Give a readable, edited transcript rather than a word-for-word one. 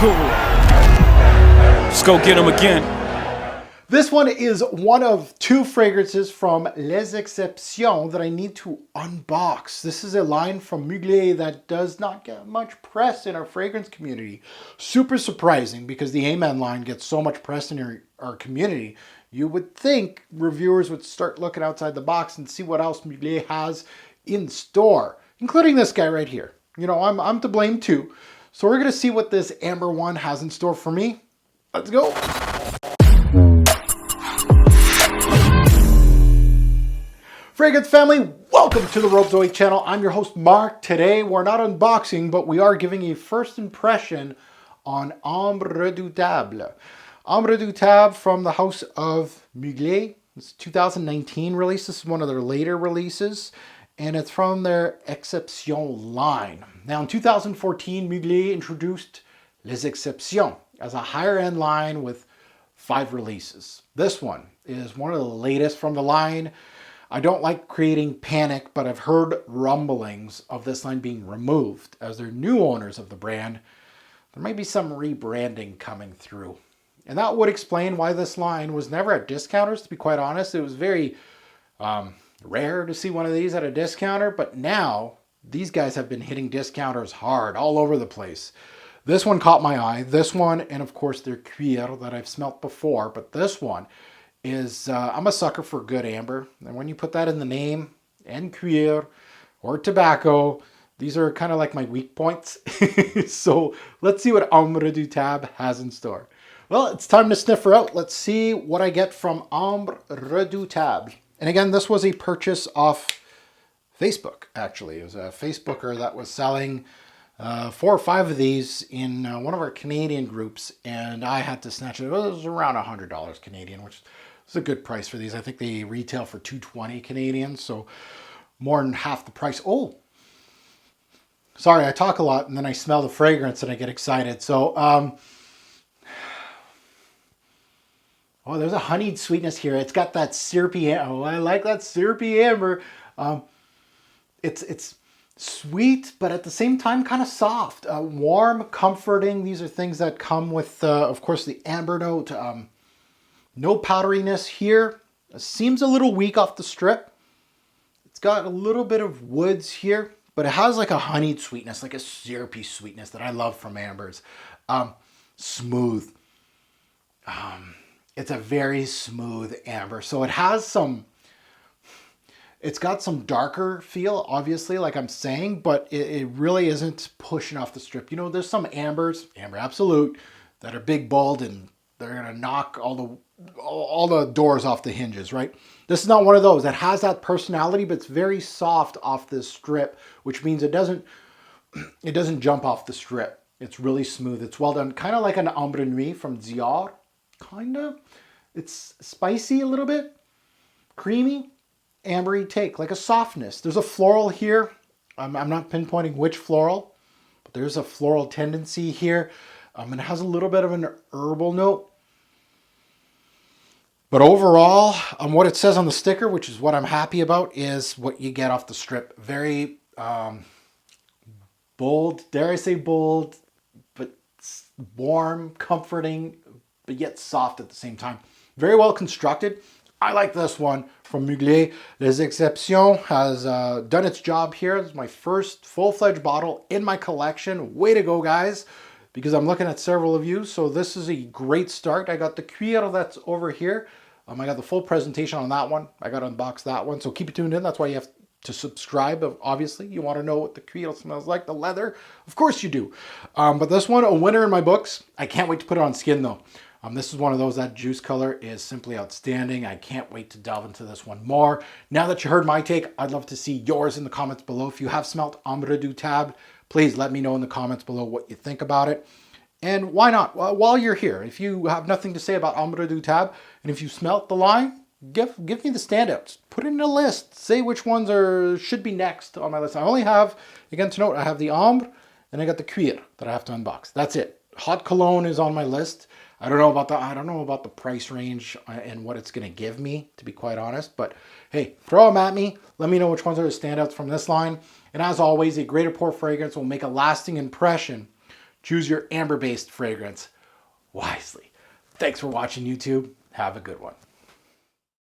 Let's go get them again. This one is one of two fragrances from Les Exceptions that I need to unbox. This is a line from Mugler that does not get much press in our fragrance community. Super surprising because the Amen line gets so much press in our community. You would think reviewers would start looking outside the box and see what else Mugler has in store, including this guy right here. You know, I'm to blame too. So we're going to see what this Amber one has in store for me. Let's go. Fragrance family, welcome to the Robezoe channel. I'm your host Mark. Today we're not unboxing, but we are giving a first impression on Ambre Redoutable. Ambre Redoutable from the house of Mugler. It's a 2019 release. This is one of their later releases, and it's from their Exceptions line. Now in 2014, Mugler introduced Les Exceptions as a higher end line with 5 releases. This one is one of the latest from the line. I don't like creating panic, but I've heard rumblings of this line being removed. As they're new owners of the brand, there might be some rebranding coming through. And that would explain why this line was never at discounters, to be quite honest. It was very rare to see one of these at a discounter, but now these guys have been hitting discounters hard all over the place. This one caught my eye. This one, and of course their Cuir that I've smelt before, but this one is, I'm a sucker for good amber. And when you put that in the name, and Cuir, or tobacco, these are kind of like my weak points. So let's see what Ambre Redoutable has in store. Well, it's time to sniff her out. Let's see what I get from Ambre Redoutable. And again, this was a purchase off Facebook, actually. It was a Facebooker that was selling 4 or 5 of these in one of our Canadian groups, and I had to snatch it. It was around $100 Canadian, which is a good price for these. I think they retail for $220 Canadian, so more than half the price. Oh, sorry, I talk a lot, and then I smell the fragrance, and I get excited. So, oh, there's a honeyed sweetness here. It's got that syrupy, oh, I like that syrupy amber. It's sweet, but at the same time kind of soft, warm, comforting. These are things that come with, of course, the amber note. No powderiness here. It seems a little weak off the strip. It's got a little bit of woods here, but it has like a honeyed sweetness, like a syrupy sweetness that I love from ambers. Smooth. It's a very smooth amber. So it has some, it's got some darker feel, obviously, like I'm saying, but it really isn't pushing off the strip. You know, there's some ambers, Amber Absolute, that are big, bold, and they're going to knock all the doors off the hinges, right? This is not one of those. It has that personality, but it's very soft off this strip, which means it doesn't jump off the strip. It's really smooth. It's well done. Kind of like an Ambre Nuit from Dior. Kind of. It's spicy a little bit. Creamy. Ambery take, like a softness. There's a floral here. I'm not pinpointing which floral, but there's a floral tendency here. And it has a little bit of an herbal note. But overall, what it says on the sticker, which is what I'm happy about, is what you get off the strip. Very bold, dare I say bold, but warm, comforting, but yet soft at the same time. Very well constructed. I like this one from Mugler. Les Exceptions has done its job here. This is my first full-fledged bottle in my collection. Way to go, guys, because I'm looking at several of you. So this is a great start. I got the Cuir that's over here. I got the full presentation on that one. I got to unbox that one. So keep it tuned in. That's why you have to subscribe. Obviously, you want to know what the Cuir smells like, the leather. Of course you do. But this one, a winner in my books. I can't wait to put it on skin, though. This is one of those, that juice color is simply outstanding. I can't wait to delve into this one more. Now that you heard my take, I'd love to see yours in the comments below. If you have smelt Ambre Redoutable, please let me know in the comments below what you think about it. And why not? Well, while you're here, if you have nothing to say about Ambre Redoutable, and if you smelt the line, give me the standouts. Put it in a list. Say which ones should be next on my list. I only have, again to note, I have the Ambre, and I got the Cuir that I have to unbox. That's it. Hot Cologne is on my list. I don't know about the price range and what it's going to give me, to be quite honest. But hey, throw them at me. Let me know which ones are the standouts from this line. And as always, a great pour fragrance will make a lasting impression. choose your amber-based fragrance wisely. Thanks for watching, YouTube. Have a good one.